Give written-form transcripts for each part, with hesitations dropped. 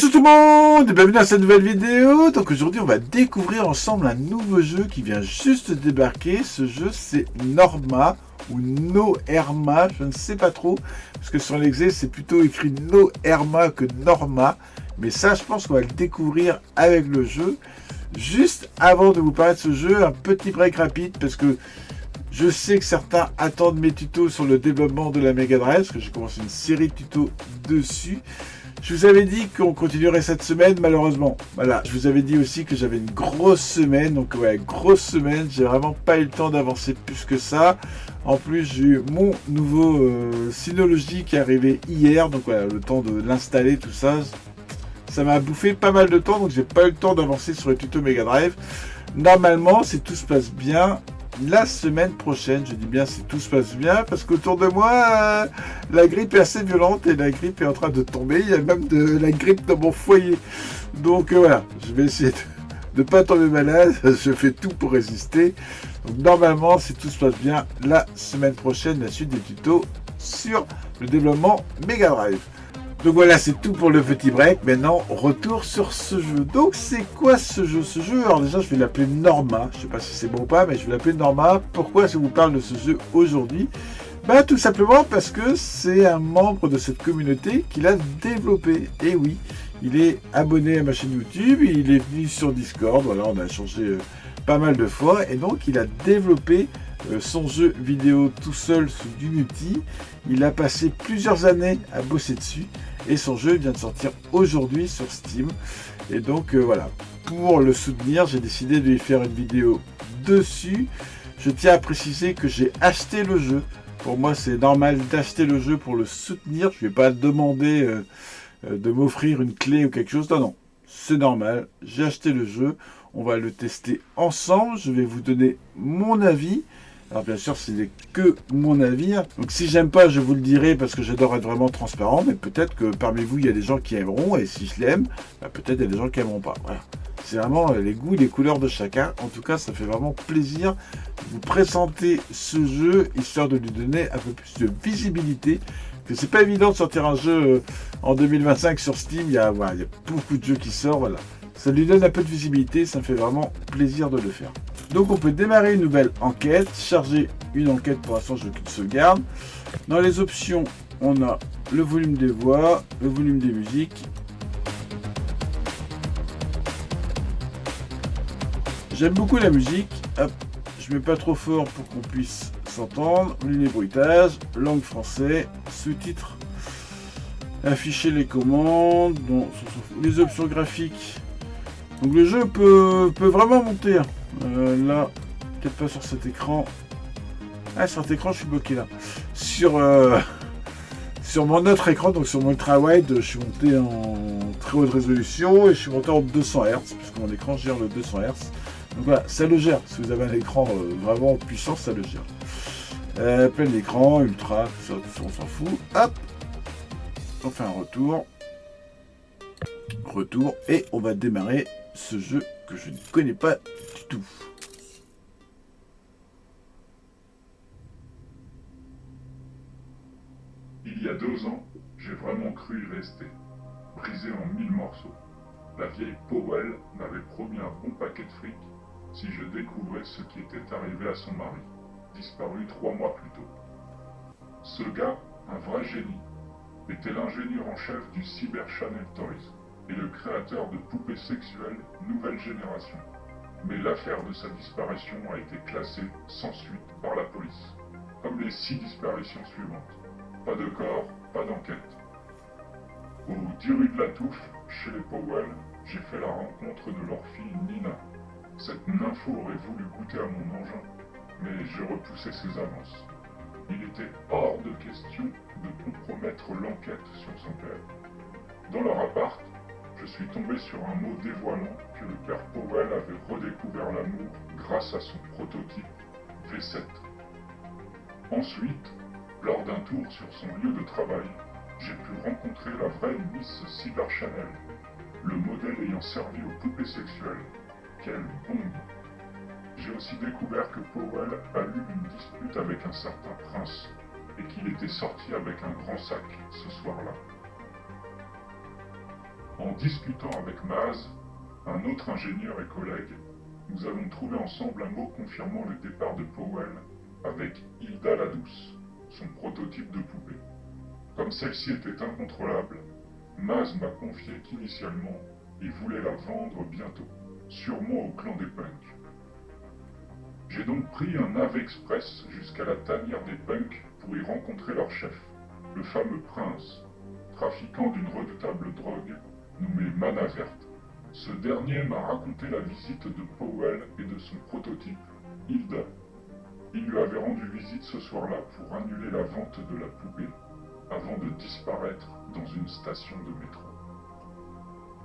Bonjour tout le monde et bienvenue dans cette nouvelle vidéo. Donc aujourd'hui on va découvrir ensemble un nouveau jeu qui vient juste de débarquer. Ce jeu c'est Norma ou No Erma, je ne sais pas trop. Parce que sur l'exé c'est plutôt écrit No Erma que Norma. Mais ça je pense qu'on va le découvrir avec le jeu. Juste avant de vous parler de ce jeu, un petit break rapide parce que je sais que certains attendent mes tutos sur le développement de la Mega Drive. Parce que j'ai commencé une série de tutos dessus. Je vous avais dit qu'on continuerait cette semaine, malheureusement. Voilà, je vous avais dit aussi que j'avais une grosse semaine. Donc ouais, grosse semaine. J'ai vraiment pas eu le temps d'avancer plus que ça. En plus, j'ai eu mon nouveau Synology qui est arrivé hier. Donc voilà, le temps de l'installer, tout ça. Ça m'a bouffé pas mal de temps. Donc j'ai pas eu le temps d'avancer sur les tutos Mega Drive. Normalement, si tout se passe bien, la semaine prochaine, je dis bien si tout se passe bien, parce qu'autour de moi, la grippe est assez violente et la grippe est en train de tomber. Il y a même de la grippe dans mon foyer. Donc voilà, je vais essayer de ne pas tomber malade. Je fais tout pour résister. Donc normalement, si tout se passe bien, la semaine prochaine, la suite des tutos sur le développement Mega Drive. Donc voilà, c'est tout pour le petit break. Maintenant, retour sur ce jeu. Donc c'est quoi ce jeu? Ce jeu, alors déjà, je vais l'appeler Norma. Je sais pas si c'est bon ou pas, mais je vais l'appeler Norma. Pourquoi je vous parle de ce jeu aujourd'hui? Bah tout simplement parce que c'est un membre de cette communauté qui l'a développé. Et oui, il est abonné à ma chaîne YouTube, il est venu sur Discord. Voilà, on a changé pas mal de fois. Et donc, il a développé son jeu vidéo tout seul sous Unity. Il a passé plusieurs années à bosser dessus et son jeu vient de sortir aujourd'hui sur Steam. Et donc voilà, pour le soutenir, j'ai décidé de lui faire une vidéo dessus. Je tiens à préciser que j'ai acheté le jeu. Pour moi, c'est normal d'acheter le jeu pour le soutenir. Je ne vais pas demander de m'offrir une clé ou quelque chose. Non, non, c'est normal. J'ai acheté le jeu. On va le tester ensemble. Je vais vous donner mon avis. Alors bien sûr, ce n'est que mon avis. Donc si j'aime pas, je vous le dirai parce que j'adore être vraiment transparent. Mais peut-être que parmi vous, il y a des gens qui aimeront. Et si je l'aime, bah, peut-être il y a des gens qui aimeront pas. Voilà. C'est vraiment les goûts, les couleurs de chacun. En tout cas, ça fait vraiment plaisir de vous présenter ce jeu, histoire de lui donner un peu plus de visibilité. Que c'est pas évident de sortir un jeu en 2025 sur Steam. Il y a beaucoup de jeux qui sortent. Voilà. Ça lui donne un peu de visibilité. Ça me fait vraiment plaisir de le faire. Donc on peut démarrer une nouvelle enquête, charger une enquête, pour l'instant je veux qu'une sauvegarde. Dans les options, on a le volume des voix, le volume des musiques. J'aime beaucoup la musique. Hop, je mets pas trop fort pour qu'on puisse s'entendre. Volume des bruitages, langue français, sous-titres. Afficher les commandes, bon, les options graphiques. Donc le jeu peut vraiment monter. Là, peut-être pas sur cet écran. Ah, sur cet écran, je suis bloqué là. Sur mon autre écran, donc sur mon ultra-wide, je suis monté en très haute résolution et je suis monté en 200 Hz, puisque mon écran gère le 200 Hz. Donc voilà, ça le gère. Si vous avez un écran vraiment puissant, ça le gère. Plein d'écran, ultra, tout ça, on s'en fout. Hop, on fait un retour. Retour, et on va démarrer ce jeu que je ne connais pas du tout. Il y a 2 ans, j'ai vraiment cru y rester, brisé en 1000 morceaux. La vieille Powell m'avait promis un bon paquet de fric si je découvrais ce qui était arrivé à son mari, disparu 3 mois plus tôt. Ce gars, un vrai génie, était l'ingénieur en chef du Cyber Channel Toys et le créateur de poupées sexuelles nouvelle génération. Mais l'affaire de sa disparition a été classée sans suite par la police, comme les 6 disparitions suivantes. Pas de corps, pas d'enquête. Au 10 rue de la Touffe, chez les Powell, j'ai fait la rencontre de leur fille Nina. Cette nympho aurait voulu goûter à mon engin, mais j'ai repoussé ses avances. Il était hors de question de compromettre l'enquête sur son père. Dans leur appart, je suis tombé sur un mot dévoilant que le père Powell avait redécouvert l'amour grâce à son prototype V7. Ensuite, lors d'un tour sur son lieu de travail, j'ai pu rencontrer la vraie Miss Cyber Channel, le modèle ayant servi aux poupées sexuelles. Quelle bombe! J'ai aussi découvert que Powell a eu une dispute avec un certain prince et qu'il était sorti avec un grand sac ce soir-là. En discutant avec Maz, un autre ingénieur et collègue, nous avons trouvé ensemble un mot confirmant le départ de Powell avec Hilda la Douce, son prototype de poupée. Comme celle-ci était incontrôlable, Maz m'a confié qu'initialement, il voulait la vendre bientôt, sûrement au clan des punks. J'ai donc pris un nav express jusqu'à la tanière des punks pour y rencontrer leur chef, le fameux prince, trafiquant d'une redoutable drogue nommée Mana Verte. Ce dernier m'a raconté la visite de Powell et de son prototype, Hilda. Il lui avait rendu visite ce soir-là pour annuler la vente de la poupée, avant de disparaître dans une station de métro.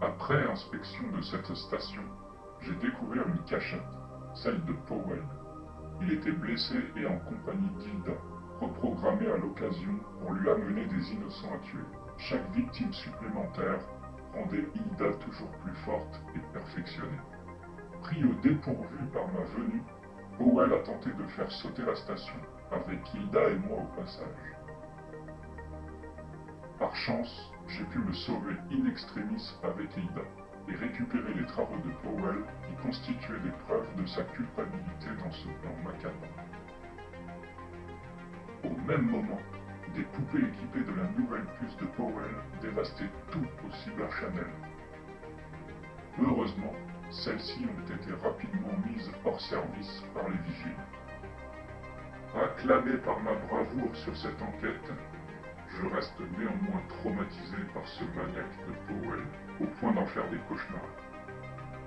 Après inspection de cette station, j'ai découvert une cachette, celle de Powell. Il était blessé et en compagnie d'Hilda, reprogrammée à l'occasion pour lui amener des innocents à tuer. Chaque victime supplémentaire rendait Hilda toujours plus forte et perfectionnée. Pris au dépourvu par ma venue, Powell a tenté de faire sauter la station, avec Hilda et moi au passage. Par chance, j'ai pu me sauver in extremis avec Hilda et récupérer les travaux de Powell qui constituaient des preuves de sa culpabilité dans ce plan macabre. Au même moment, des poupées équipées de la nouvelle puce de Powell dévastaient tout au Cyber Channel. Heureusement, celles-ci ont été rapidement mises hors service par les vigiles. Acclamé par ma bravoure sur cette enquête, je reste néanmoins traumatisé par ce maniaque de Powell, au point d'en faire des cauchemars.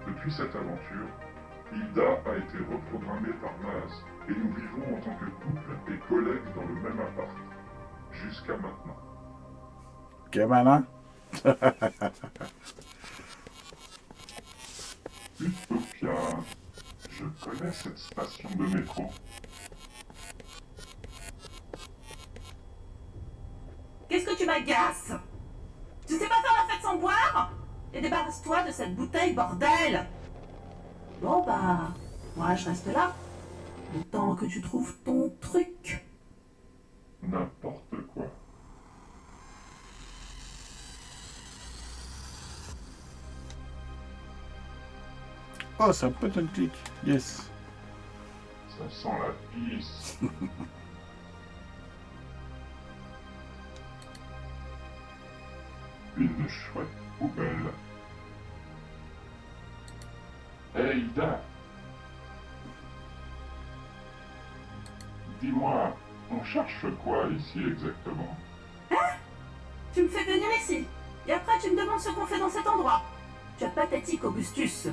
Depuis cette aventure, Hilda a été reprogrammée par Maz, et nous vivons en tant que couple et collègues dans le même appart. Jusqu'à maintenant. Ok, malin. Utopia, je connais cette station de métro. Qu'est-ce que tu m'agaces? Tu sais pas faire la fête sans boire? Et débarrasse-toi de cette bouteille, bordel! Bon bah, moi je reste là. Le temps que tu trouves ton truc. N'importe quoi. Oh, c'est un point and click. Yes. Ça sent la pisse. Une chouette poubelle. Hey Ida. Dis-moi, on cherche quoi ici exactement? Tu me fais venir ici. Et après tu me demandes ce qu'on fait dans cet endroit. Tu es pathétique, Augustus.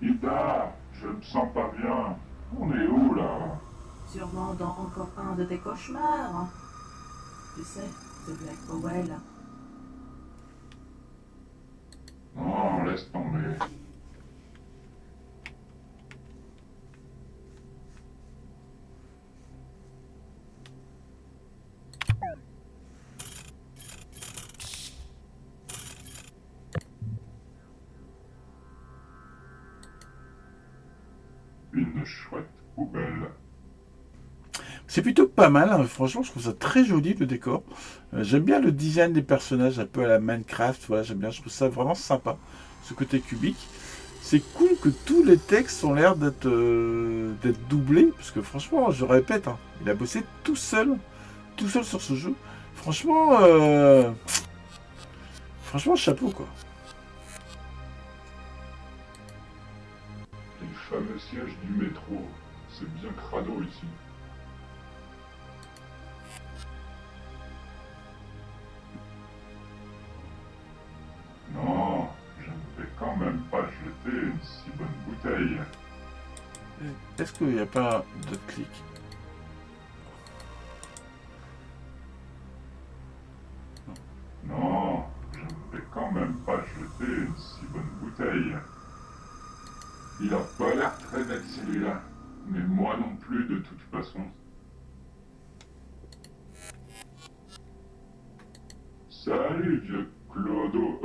Ida, je me sens pas bien. On est où là? Sûrement dans encore un de tes cauchemars. Tu sais, ce Black Powell. Non, laisse tomber. Une chouette poubelle. C'est plutôt pas mal, hein. Franchement, je trouve ça très joli le décor. J'aime bien le design des personnages, un peu à la Minecraft, voilà, j'aime bien, je trouve ça vraiment sympa, ce côté cubique. C'est cool que tous les textes ont l'air d'être doublés, parce que franchement, je répète, hein, il a bossé tout seul sur ce jeu. Franchement, chapeau quoi. Les fameux sièges du métro. C'est bien crado ici. Non, je ne vais quand même pas jeter une si bonne bouteille. Est-ce qu'il n'y a pas de clic? Non, je ne vais quand même pas jeter une si bonne bouteille. Il a pas l'air très net celui-là, mais moi non plus de toute façon. Salut vieux Clodo,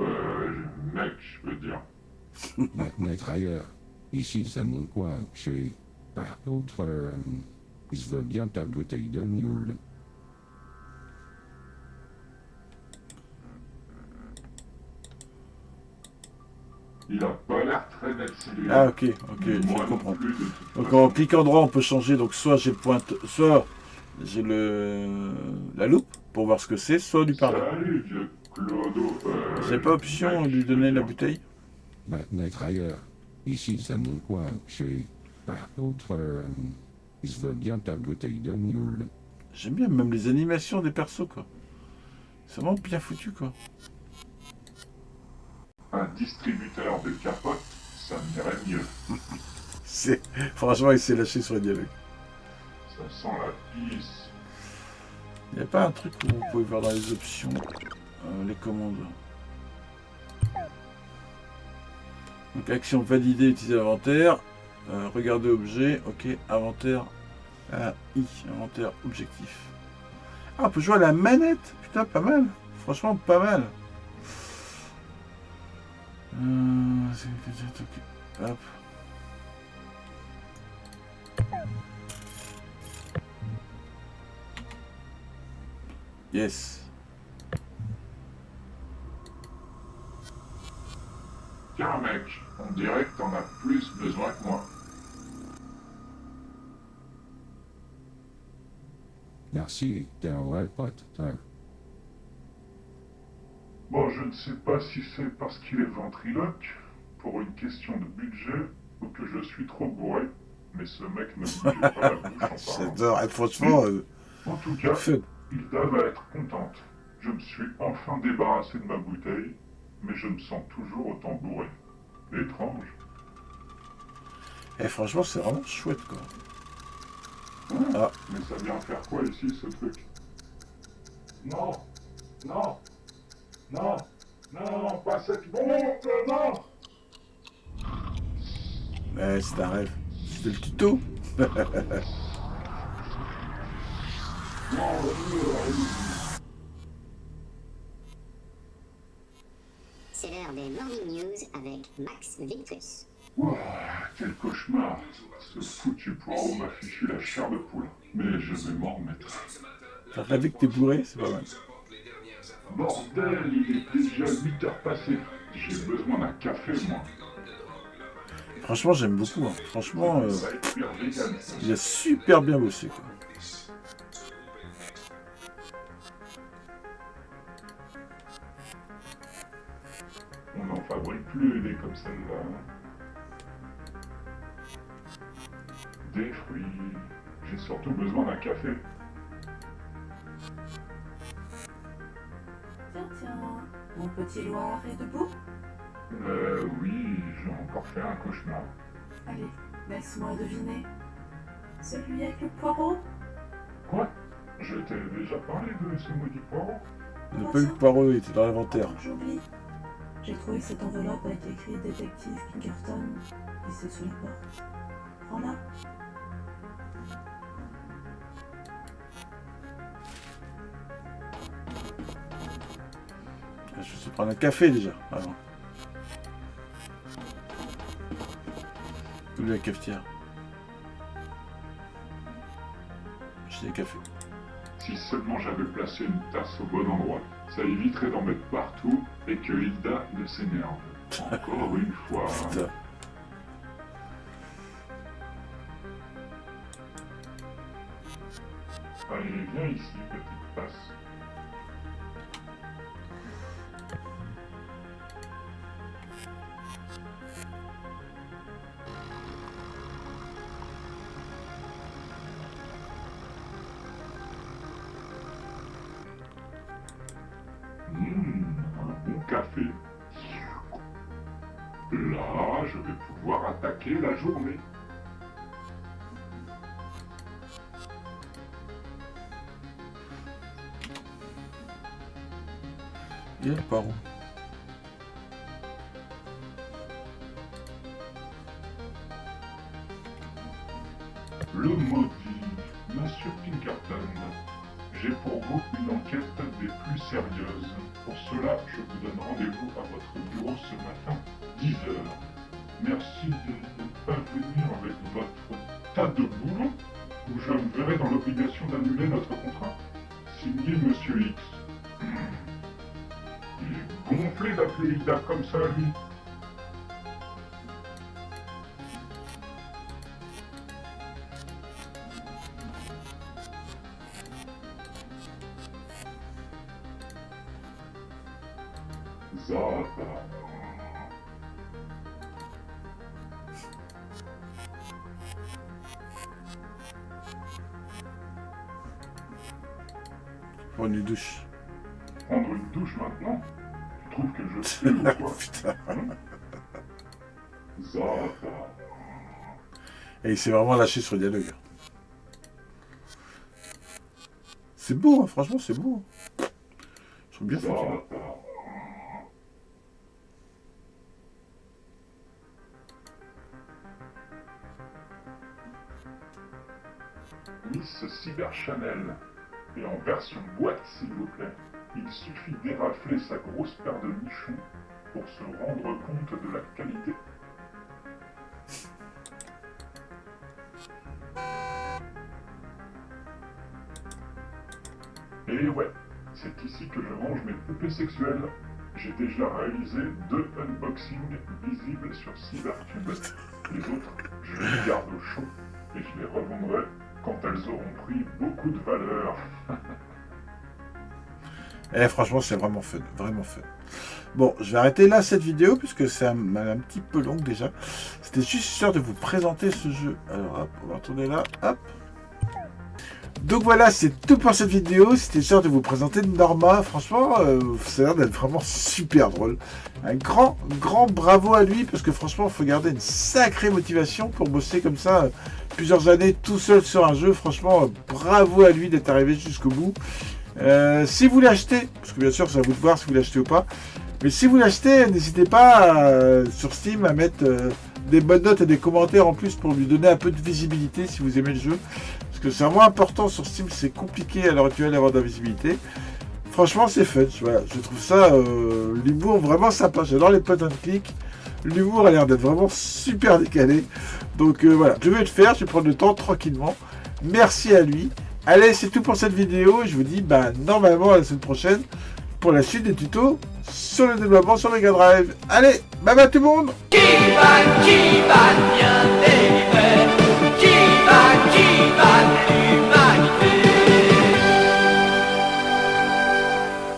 mec je veux dire. Net ailleurs. Ici c'est mon coin, chez... Par contre, je veux bien ta bouteille de Newell. Il a pas l'air très net celui-là. Ah ok, je Moi non comprends. plus, de toute Donc façon. en cliquant droit, on peut changer. Donc soit j'ai soit j'ai la loupe pour voir ce que c'est, soit lui parler. Salut, vieux Clodo. J'ai pas option de lui donner la bouteille. Net ailleurs. Ici, c'est mon coin. Chez. Par contre, il se veut bien ta bouteille de nul. J'aime bien même les animations des persos quoi. C'est vraiment bien foutu quoi. Un distributeur de capotes, ça m'irait mieux. Franchement il s'est lâché sur les dialogues. Ça sent la pisse. Il n'y a pas un truc où vous pouvez voir dans les options les commandes. Donc action validée, utiliser l'inventaire. Regarder objet, ok, inventaire. Inventaire objectif. Ah, on peut jouer à la manette. Putain, pas mal. Franchement, pas mal. Hop. Yes. Tiens mec, on dirait que t'en as plus besoin que moi. Merci, t'es un vrai pote. Bon, je ne sais pas si c'est parce qu'il est ventriloque, pour une question de budget, ou que je suis trop bourré, mais ce mec me bouge pas la bouche en parlant. J'adore. Et franchement, En tout cas, fun. Hilda va être contente. Je me suis enfin débarrassé de ma bouteille, mais je me sens toujours autant bourré. Étrange. Et franchement, c'est vraiment chouette quoi. Ah. Mais ça vient faire quoi ici, ce truc? Non. Non. Non. Non, pas cette bombe, non. Ouais, c'est un rêve. C'était le tuto. C'est l'heure des Morning News avec Max Victus. Ouah, quel cauchemar. Ce foutu poireau m'a fichu la chair de poule. Mais je vais m'en remettre. T'as rêvé que t'es bourré, c'est pas mal. Bordel, il est déjà 8 heures passées. J'ai besoin d'un café, moi. Franchement, j'aime beaucoup. Hein. Franchement, Ça va être super vegan, ça. il a super bien bossé quoi. On n'en fabrique plus des comme celle-là. Des fruits. J'ai surtout besoin d'un café. Tiens, mon petit Loir est debout? Oui, j'ai encore fait un cauchemar. Allez, laisse-moi deviner. Celui avec le poireau? Quoi? Je t'ai déjà parlé de ce maudit poireau? Le peu de poireau était dans l'inventaire. Attends, j'oublie. J'ai trouvé cette enveloppe avec écrit détective Pinkerton et c'est sous la porte. Prends-la. Je vais se prendre un café déjà. Avant. Où est la cafetière? J'ai des cafés. Si seulement j'avais placé une tasse au bon endroit, ça éviterait d'en mettre partout et que Hilda ne s'énerve. Encore une fois. Putain. Allez, viens ici, petite tasse. Un bon café. Là, je vais pouvoir attaquer la journée. Il y a le poireau. Le maudit, Monsieur Pinkerton. J'ai pour vous une enquête des plus sérieuses. Pour cela, je vous donne rendez-vous à votre bureau ce matin, 10h. Merci de ne pas venir avec votre tas de boulot, ou je me verrai dans l'obligation d'annuler notre contrat. Signé Monsieur X. Il est gonflé d'appeler Hilda comme ça, lui. Zappa. Prendre une douche. Prendre une douche maintenant? Tu trouves que je pue ou quoi? Putain. Zappa. Et il s'est vraiment lâché sur le dialogue. C'est beau, hein, franchement, c'est beau. Je trouve bien foutu. Zappa. Miss Cyber Chanel. Et en version boîte, s'il vous plaît. Il suffit d'érafler sa grosse paire de nichons pour se rendre compte de la qualité. Et ouais, c'est ici que je range mes poupées sexuelles. J'ai déjà réalisé 2 unboxings visibles sur Cybertube. Les autres, je les garde au chaud et je les revendrai quand elles auront pris beaucoup de valeur. Eh, franchement, c'est vraiment fun, vraiment fun. Bon, je vais arrêter là cette vidéo, puisque c'est un petit peu long déjà. C'était juste histoire de vous présenter ce jeu. Alors, hop, on va retourner là, hop. Donc voilà, c'est tout pour cette vidéo. C'était histoire de vous présenter Norma. Franchement, ça a l'air d'être vraiment super drôle. Un grand bravo à lui, parce que franchement, il faut garder une sacrée motivation pour bosser comme ça plusieurs années tout seul sur un jeu. Franchement, bravo à lui d'être arrivé jusqu'au bout. Si vous l'achetez, parce que bien sûr, c'est à vous de voir si vous l'achetez ou pas. Mais si vous l'achetez, n'hésitez pas sur Steam à mettre des bonnes notes et des commentaires en plus pour lui donner un peu de visibilité si vous aimez le jeu. Parce que c'est vraiment important sur Steam, c'est compliqué à l'heure actuelle d'avoir de la visibilité. Franchement, c'est fun. Voilà, je trouve ça, l'humour vraiment sympa. J'adore les point and click. L'humour a l'air d'être vraiment super décalé. Donc voilà, je vais le faire, je vais prendre le temps tranquillement. Merci à lui. Allez, c'est tout pour cette vidéo. Je vous dis normalement à la semaine prochaine pour la suite des tutos sur le développement sur Mega Drive. Allez, bye bye tout le monde. Qui va bien